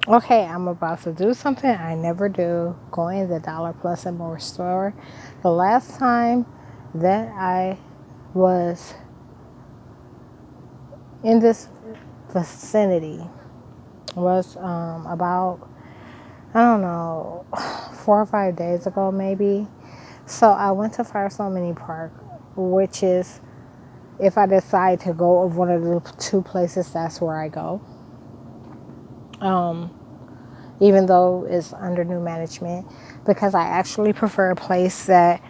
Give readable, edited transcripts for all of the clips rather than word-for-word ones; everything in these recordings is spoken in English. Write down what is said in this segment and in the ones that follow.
Okay, I'm about to do something I never do. Go in the Dollar Plus and More store. The last time that I was in this vicinity was about, I don't know, 4 or 5 days ago maybe. So I went to Firestone Mini Park, which is, if I decide to go of one of the two places, that's where I go. Um, Even though it's under new management, because I actually prefer a place that,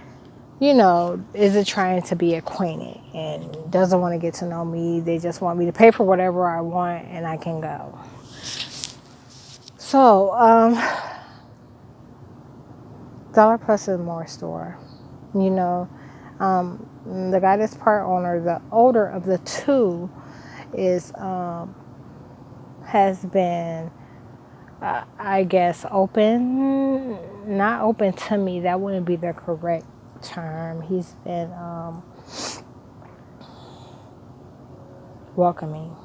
isn't trying to be acquainted and doesn't want to get to know me. They just want me to pay for whatever I want and I can go. So, Dollar Plus and More store, you know, the guy that's part owner, the older of the two, is has been, I guess, open, not open to me. That wouldn't be the correct term. He's been welcoming.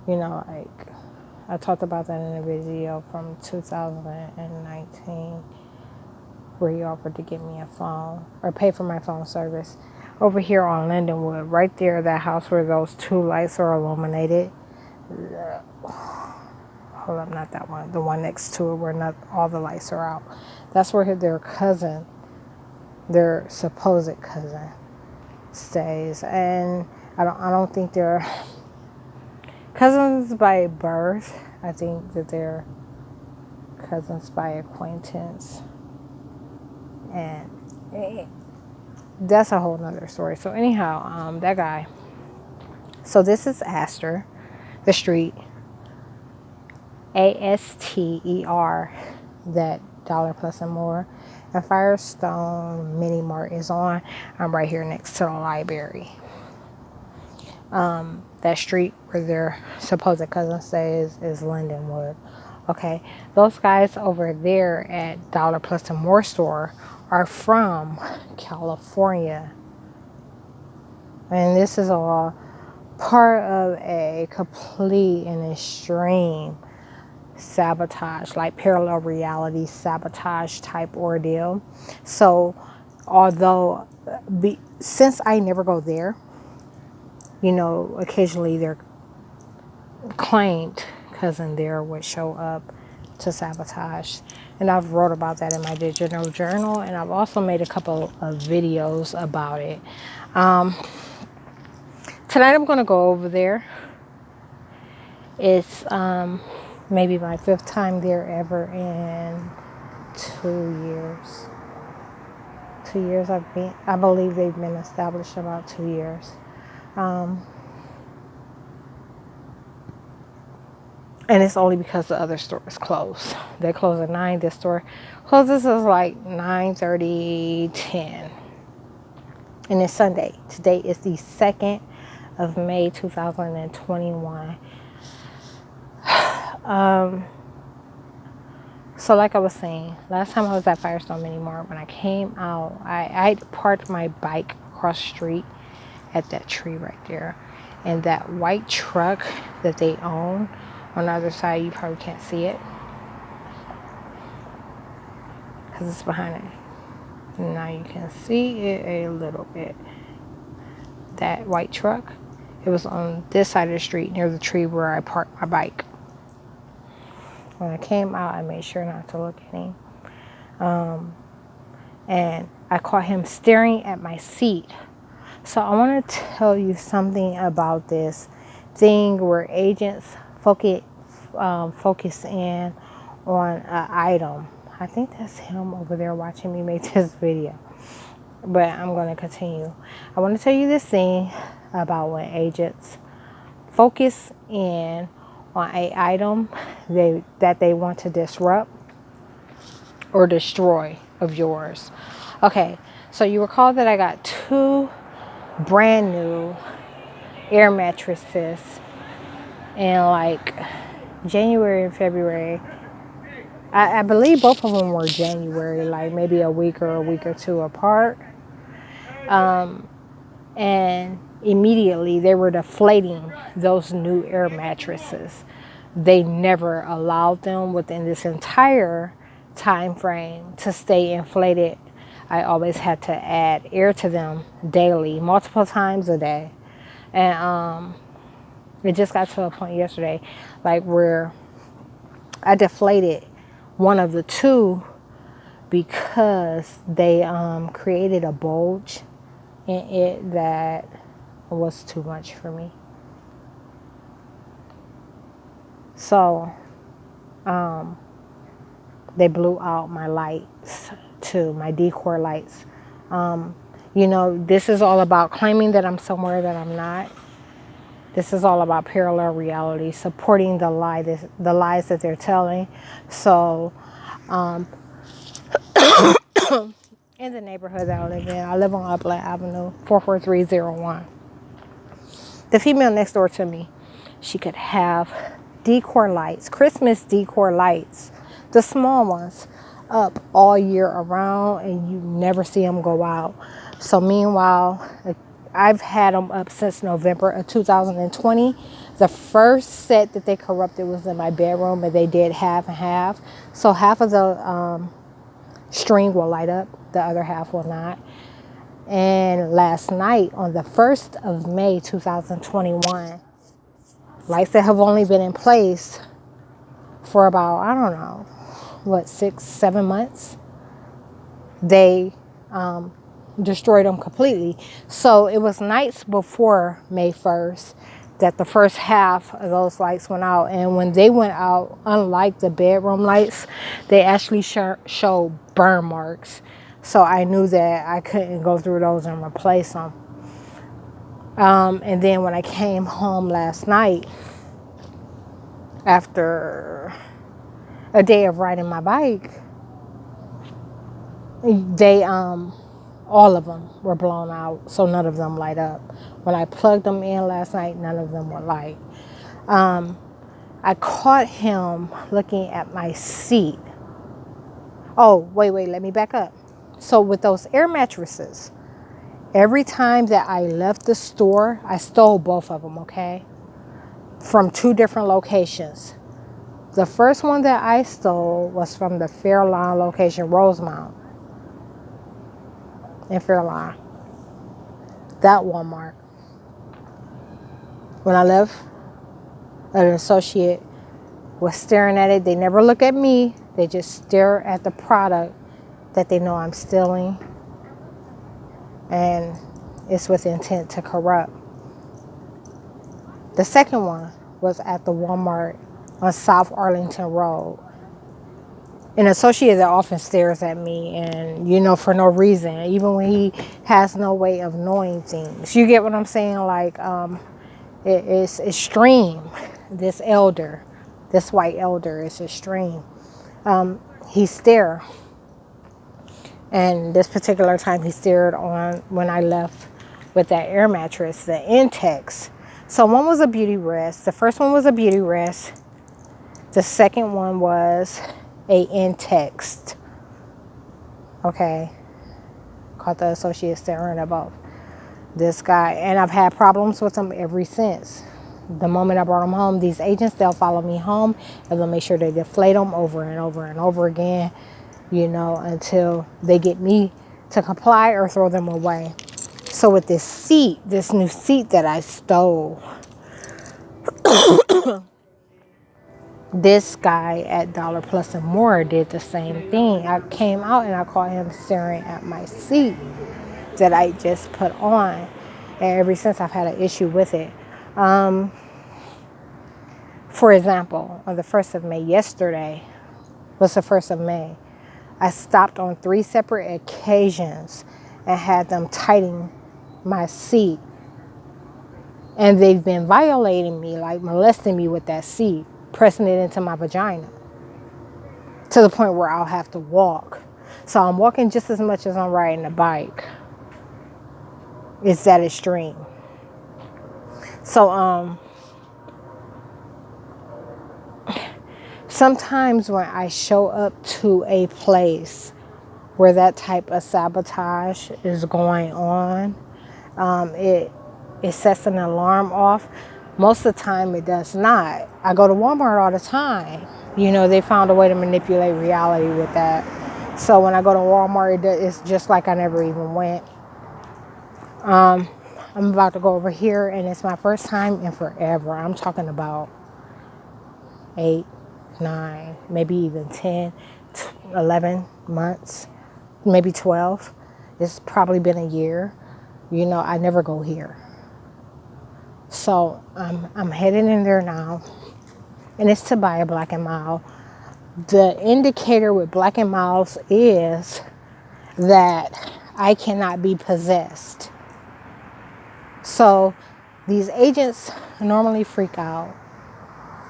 Like I talked about that in a video from 2019 where he offered to get me a phone or pay for my phone service over here on Lindenwood, right there, that house where those two lights are illuminated. Hold up, not that one. The one next to it where not all the lights are out. That's where their cousin, their supposed cousin, stays. And I don't think they're cousins by birth. I think that they're cousins by acquaintance. And that's a whole nother story. So anyhow, that guy. So this is Aster, the street, Aster, that Dollar Plus and More, and Firestone Mini Mart is on. I'm right here next to the library. That street where their supposed cousin stays is Lindenwood. Okay, those guys over there at Dollar Plus and More store are from California, and this is all part of a complete and extreme sabotage, like parallel reality sabotage type ordeal. So, although since I never go there, occasionally their claimed cousin there would show up to sabotage. And I've wrote about that in my digital journal, and I've also made a couple of videos about it. Tonight I'm going to go over there. It's maybe my fifth time there ever in 2 years. 2 years I believe they've been established about 2 years. And it's only because the other store is closed. They close at 9. This store closes at like 9:30, 10. And it's Sunday. Today is the 2nd of May, 2021. So like I was saying, last time I was at Firestone Mini Mart, when I came out, I parked my bike across the street at that tree right there. And that white truck that they own on the other side, you probably can't see it because it's behind it. Now you can see it a little bit. That white truck, it was on this side of the street near the tree where I parked my bike. When I came out, I made sure not to look at him. And I caught him staring at my seat. So I want to tell you something about this thing where agents focus in on an item. I think that's him over there watching me make this video. But I'm going to continue. I want to tell you this thing about when agents focus in on an item that they want to disrupt or destroy of yours. Okay, so you recall that I got 2 brand new air mattresses in like January and February. I believe both of them were January, like maybe a week or 2 apart. And immediately they were deflating those new air mattresses. they never allowed them within this entire time frame to stay inflated. I always had to add air to them daily, multiple times a day. And it just got to a point yesterday, like where I deflated one of the two because they created a bulge in it that was too much for me. So they blew out my lights too, my decor lights. You know, this is all about claiming that I'm somewhere that I'm not. This is all about parallel reality, supporting the lies that they're telling. So, in the neighborhood that I live on Upland Avenue, 44301. The female next door to me, she could have decor lights, Christmas decor lights, the small ones, up all year around, and you never see them go out. So meanwhile, I've had them up since November of 2020. The first set that they corrupted was in my bedroom, and they did half and half. So half of the string will light up, the other half will not. And last night, on the 1st of May 2021, lights that have only been in place for about, I don't know, 6-7 months, they destroyed them completely. So it was nights before May 1st that the first half of those lights went out. And when they went out, unlike the bedroom lights, they actually showed burn marks. So I knew that I couldn't go through those and replace them. And then when I came home last night, after a day of riding my bike, they all of them were blown out, so none of them light up. When I plugged them in last night, none of them would light. I caught him looking at my seat. Oh, wait, let me back up. So with those air mattresses, every time that I left the store, I stole both of them, okay? From 2 different locations. The first one that I stole was from the Fairlawn location, Rosemount in Fairlawn. That Walmart. When I left, an associate was staring at it. They never look at me. They just stare at the product that they know I'm stealing. And it's with intent to corrupt. The second one was at the Walmart on South Arlington Road. An associate that often stares at me, and for no reason, even when he has no way of knowing things. You get what I'm saying? Like, it's extreme. This white elder is extreme. He stared, and this particular time he stared on when I left with that air mattress, the Intex. So one was a beauty rest. The first one was a beauty rest. The second one was a Intex. Okay. Caught the associate staring at both. This guy, and I've had problems with him ever since. The moment I brought him home, these agents, they'll follow me home and they'll make sure they deflate them over and over and over again, until they get me to comply or throw them away. So with this new seat that I stole, this guy at Dollar Plus and More did the same thing. I came out and I caught him staring at my seat that I just put on. And ever since, I've had an issue with it. For example, on the 1st of May, yesterday was the 1st of May, I stopped on 3 separate occasions and had them tighten my seat. And they've been violating me, like molesting me with that seat, pressing it into my vagina to the point where I'll have to walk. So I'm walking just as much as I'm riding a bike. It's that extreme. So sometimes when I show up to a place where that type of sabotage is going on, it sets an alarm off. Most of the time, it does not. I go to Walmart all the time. You know, they found a way to manipulate reality with that. So when I go to Walmart, it's just like I never even went. I'm about to go over here, and it's my first time in forever. I'm talking about 8, 9, maybe even 10, 11 months, maybe 12. It's probably been a year. You know, I never go here. So I'm heading in there now, and it's to buy a Black and Mild. The indicator with Black and Milds is that I cannot be possessed. So these agents normally freak out.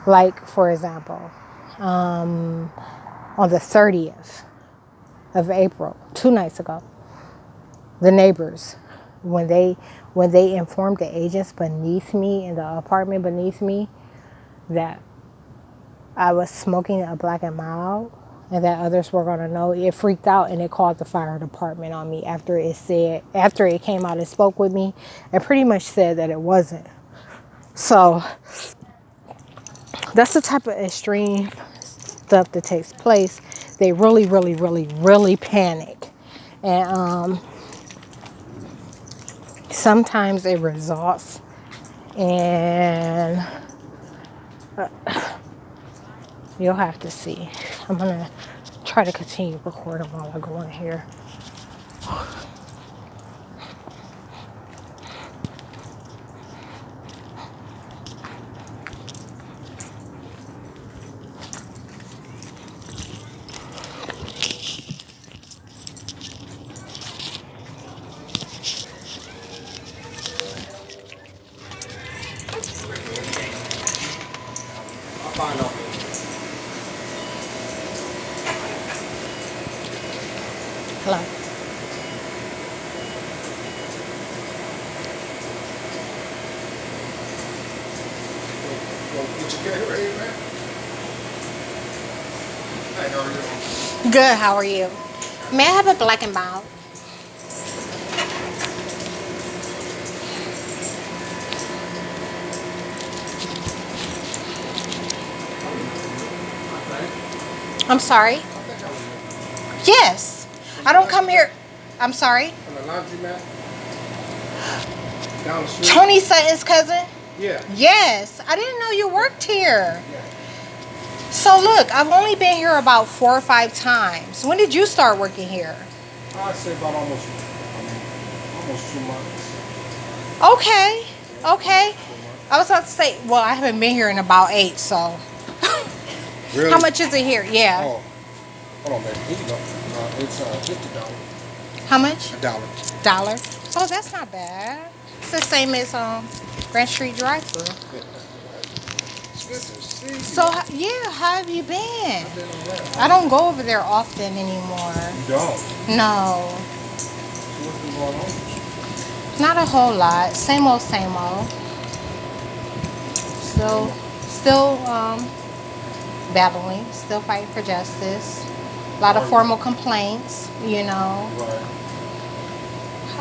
Like, for example, on the 30th of April, 2 nights ago, the neighbors, when they informed the agents beneath me, in the apartment beneath me, that I was smoking a Black and Mild and that others were going to know, it freaked out and it called the fire department on me after it came out and spoke with me and pretty much said that it wasn't. So that's the type of extreme stuff that takes place. They really, really, really, really panic. And sometimes it results in, you'll have to see. I'm going to try to continue recording while I go in here. Hello. Good, how are you? May I have a Black and Mild? I'm sorry? Yes. I don't come here. I'm sorry? On the laundromat? Down the street? Tony Sutton's cousin? Yeah. Yes. I didn't know you worked here. Yeah. So look, I've only been here about 4 or 5 times. When did you start working here? I'd say about almost 2 months. Okay. Okay. I was about to say, well, I haven't been here in about 8, so. Really? How much is it here? Yeah. Oh, hold on, man. Here you go. It's just $1. How much? $1. Dollar. Oh, that's not bad. It's the same as Grand Street drive-thru. It's good to see you. So yeah, how have you been? I've been all right. I don't go over there often anymore. You don't? No, So what's been going on with not a whole lot. Same old, same old. Still battling. Still fighting for justice. A lot of formal complaints. You know. you? Right.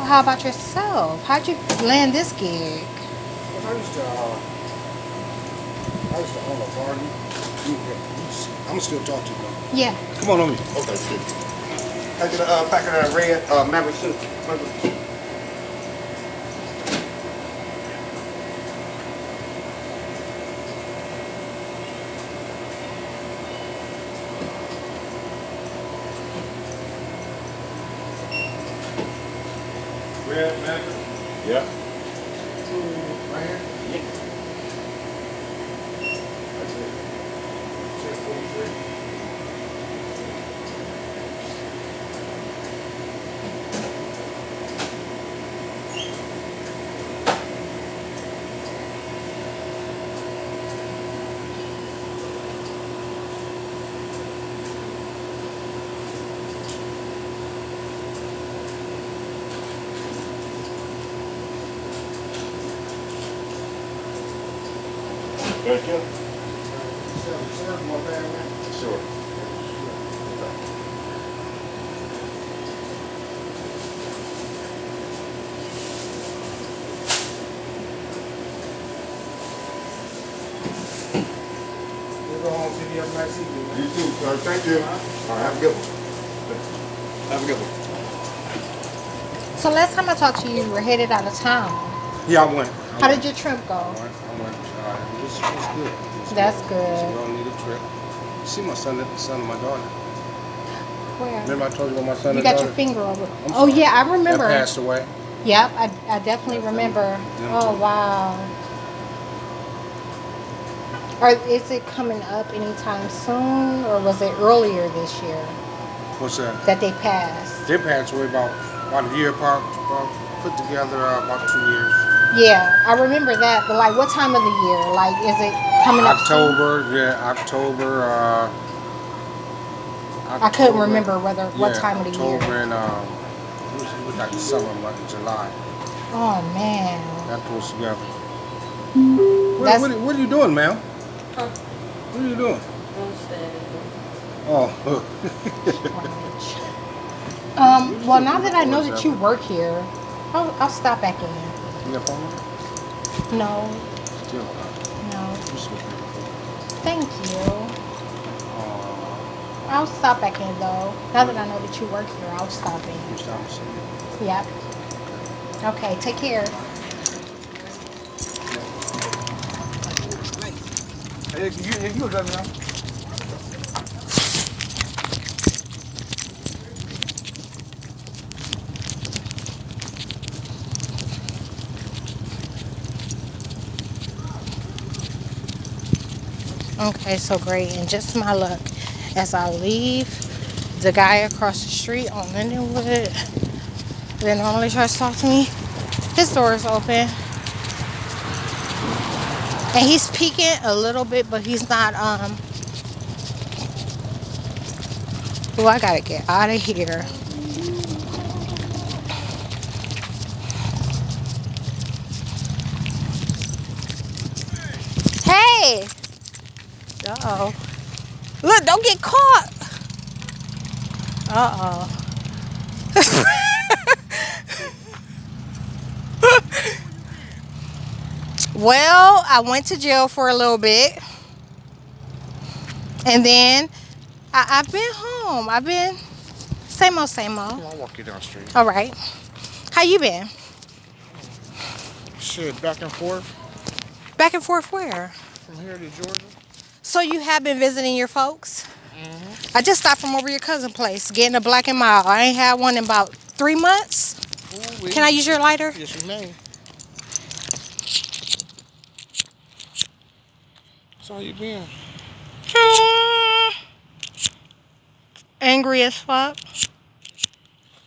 How about yourself? How'd you land this gig? Well, I used to own a bar. I'm gonna still talk to you, though. Yeah. Come on, me. Okay, good. I get a packet of that red Maverick soup. Red Maverick? Yeah. Right here? Yeah. That's it. 643. Thank you. Sure. You have a nice evening. You too, sir. Thank you. All right, have a good one. Have a good one. So last time I talked to you, you were headed out of town. Yeah, I went. How did your trip go? I went. It was good. That's It was good. a well-needed trip. See my son, the son of my daughter. Where? Remember I told you about my son You and got daughter? your finger over. I'm Oh sorry. yeah, I remember. That passed away. Yep, I definitely That's them- remember. them Oh two. wow. Or is it coming up anytime soon, or was it earlier this year What's that? that they passed? They passed away about a year apart. Put together about 2 years. Yeah, I remember that. But like, what time of the year? Like, is it coming up soon? October, yeah, October. I couldn't remember what time of the year. October and it was like the summer month, July. Oh man. That pulls together. That's- What are you doing, ma'am? What are you doing? Oh. Well, now that I know that you work here, I'll stop back in. You got phone? No, Still. no. You so beautiful. Thank you. Aw. I'll stop back in though. Now that I know that you work here, I'll stop in. You stop and see me. Yep. Okay, take care. Hey, you look at me now. Okay, so great. And just my luck, as I leave, the guy across the street on Lindenwood that normally tries to talk to me, his door is open. And he's peeking a little bit, but he's not, oh, I gotta get out of here. Hey! Uh-oh. Look, don't get caught. Uh-oh. Well, I went to jail for a little bit. And then I've been home. I've been same old, same old. I'll walk you down the street. All right. How you been? Shit, back and forth. Back and forth where? From here to Georgia. So you have been visiting your folks? I just stopped from over your cousin's place, getting a Black and Mild. I ain't had one in about 3 months. Ooh-wee. Can I use your lighter? Yes, you may. So how you been? Angry as fuck.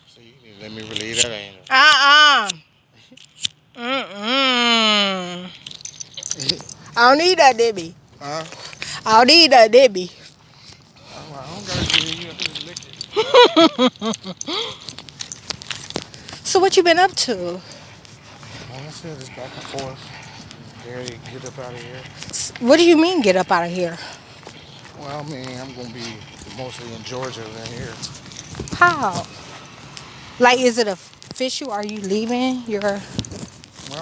So you need to let me relieve that anger. I don't need that, Debbie. Huh? I don't need that, Debbie. I don't gotta give you. I can just lick it. So what you been up to? Like I said, it's back and forth. Dare you get up out of here. What do you mean get up out of here? Well, I mean, I'm gonna be mostly in Georgia than here. How? Like, is it official? Are you leaving your... Well,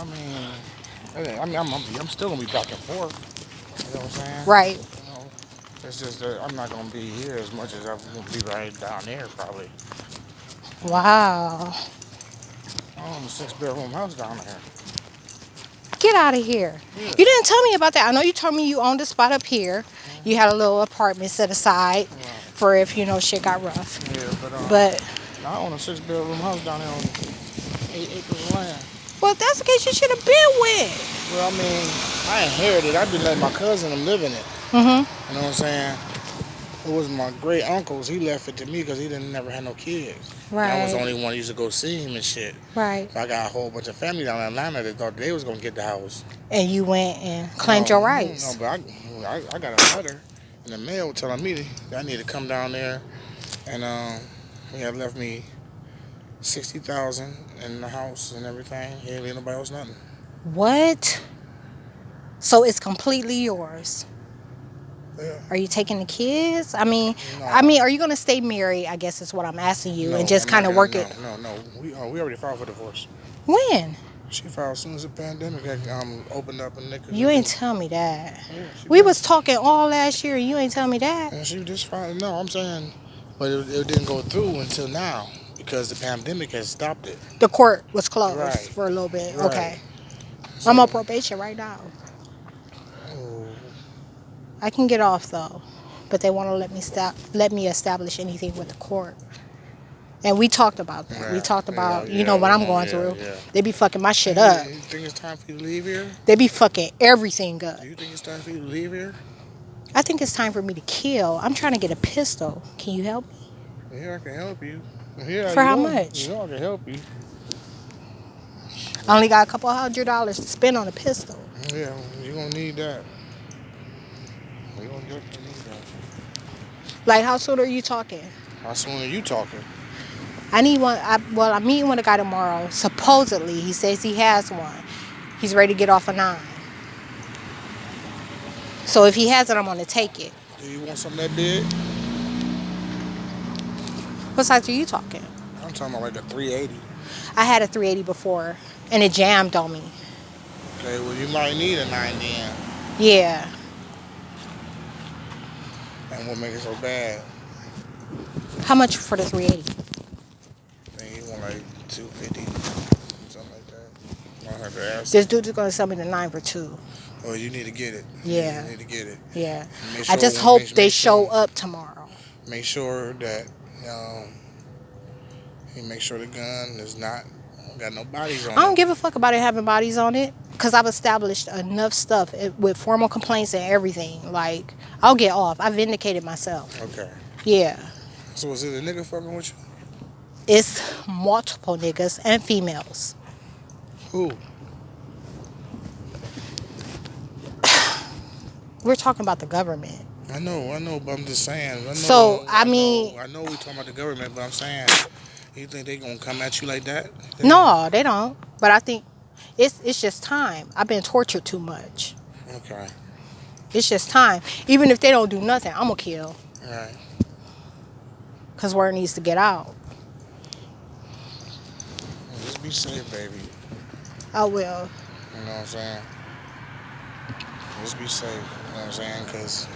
I'm still gonna be back and forth. You know what I'm saying? Right. You know, it's just that I'm not gonna be here as much as I'm gonna be right down there probably. Wow. I own a 6-bedroom house down there. Get out of here. Yeah. You didn't tell me about that. I know you told me you owned a spot up here. You had a little apartment set aside for if, shit got rough. Yeah, But, I own a 6-bedroom house down there on 8 acres of land. well, if that's the case, you should have been with. Well, I mean, I inherited. I've been letting my cousin them live in it. Mm-hmm. You know what I'm saying? It was my great uncle's. He left it to me because he never had no kids. Right. And I was the only one who used to go see him and shit. Right. So I got a whole bunch of family down in Atlanta that thought they was gonna get the house. And you went and claimed your rights. No, but I got a letter in the mail telling me that I need to come down there, and he had left me $60,000 in the house and everything. He ain't leave nobody else nothing. What? So it's completely yours. Yeah. Are you taking the kids? I mean, No. are you gonna stay married? I guess is what I'm asking you, No, and just I'm kind not of work gonna- it. No. We already filed for divorce. When? She filed as soon as the pandemic had opened up and niggas. You ain't tell me that. Yeah, she We did. was talking all last year. You ain't tell me that. And she just filed. No, I'm saying, but it didn't go through until now because the pandemic has stopped it. The court was closed Right, for a little bit. right. Okay. I'm on So, probation right now. oh, I can get off though, but they want to let me establish anything with the court. And we talked about that. We yeah, talked yeah, about, yeah, what I'm yeah, going yeah, through. yeah. They be fucking my shit And up. you think it's time for you to leave here? They be fucking everything up. Do you think it's time for you to leave here? I think it's time for me to kill. I'm trying to get a pistol. Can you help me? Yeah, I can help you. Yeah, For you how know, much? you know I can help you. I only got a couple $100 to spend on a pistol. Yeah, you gonna need that. You gonna definitely need that. Like, how soon are you talking? How soon are you talking? I need one. I'm meeting with a guy tomorrow. Supposedly, he says he has one. He's ready to get off a 9. So if he has it, I'm going to take it. Do you want something that big? What size are you talking? I'm talking about like a 380. I had a 380 before, and it jammed on me. Okay, well you might need a 9 then. Yeah. And what make it so bad? How much for the 380? I think you want like 250, something like that. I'll have to ask. This dude's going to sell me the 9 for 2. Oh, you need to get it. Yeah. You need to get it. Yeah. Make I sure- just hope make- they make show sure- up tomorrow. Make sure that you make sure the gun is not got no bodies on it. I don't give a fuck about it having bodies on it, because I've established enough stuff with formal complaints and everything. Like, I'll get off. I vindicated myself. Okay. Yeah. So is it a nigga fucking with you? It's multiple niggas and females. Who? We're talking about the government. I know, but I'm just saying. I know we talking about the government, but I'm saying, you think they gonna come at you like that? No, they don't. But I think it's just time. I've been tortured too much. Okay. It's just time. Even if they don't do nothing, I'm going to kill. All right. Because word needs to get out. Just be safe, baby. I will. You know what I'm saying? Just be safe. You know what I'm saying? Because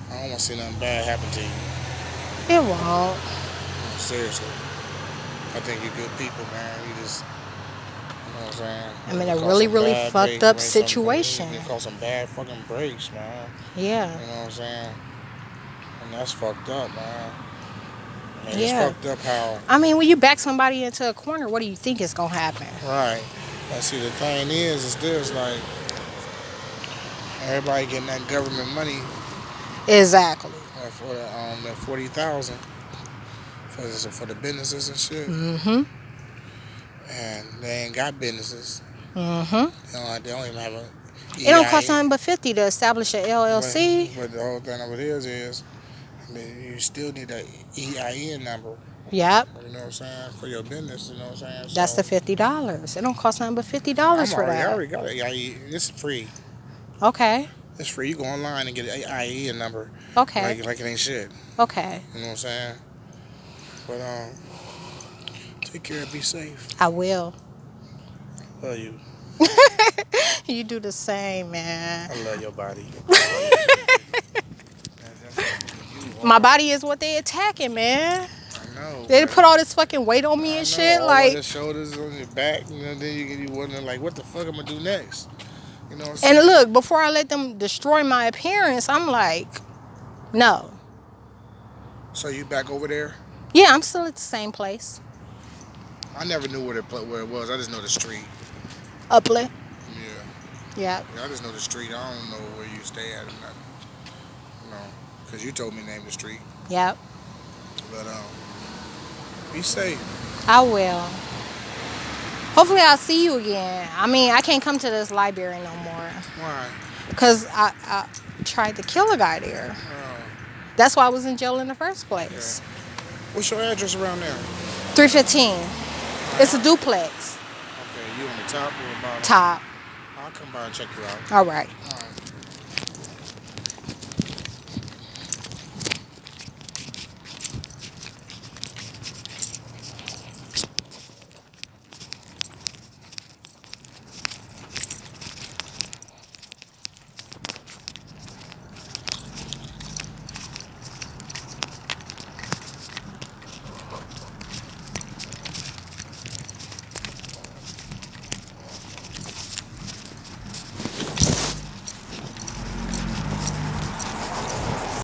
I don't want to see nothing bad happen to you. It won't. Seriously. I think you're good people, man. You just, you know what I'm saying? I'm in a really, really fucked up situation. You cause some bad fucking breaks, man. Yeah. You know what I'm saying? And that's fucked up, man. I mean, Yeah. It's fucked up how... I mean, when you back somebody into a corner, what do you think is going to happen? Right. But see, the thing is this, like, everybody getting that government money Exactly. for that 40,000 for the businesses and shit. Mm-hmm. And they ain't got businesses. Mm-hmm. They don't even have a... It don't cost nothing but $50 to establish an LLC. But the whole thing of it is, I mean, you still need an EIN number. Yep. You know what I'm saying? For your business, you know what I'm saying? That's the $50. It don't cost nothing but $50 for that. I already got an EIN. It's free. Okay. It's free. You go online and get an EIN number. Okay. Like it ain't shit. Okay. You know what I'm saying? But take care and be safe. I will. Love you. You do the same, man. I love your body. My body is what they attacking, man. I know. They put all this fucking weight on me and shit. All Like, on your shoulders, on your back, you know, then you wondering like, what the fuck I'm gonna do next? You know what I'm saying? and look, before I let them destroy my appearance, I'm like, no. So you back over there? Yeah, I'm still at the same place. I never knew where it was. I just know the street. Upland. Yeah. Yeah. I just know the street. I don't know where you stay at or nothing. You know, because you told me to name the street. Yep. But be safe. I will. Hopefully I'll see you again. I mean, I can't come to this library no more. Why? Because I tried to kill a guy there. Oh. That's why I was in jail in the first place. Yeah. What's your address around there? 315. It's a duplex. Okay, you on the top or the bottom? Top. I'll come by and check you out. All right. All right.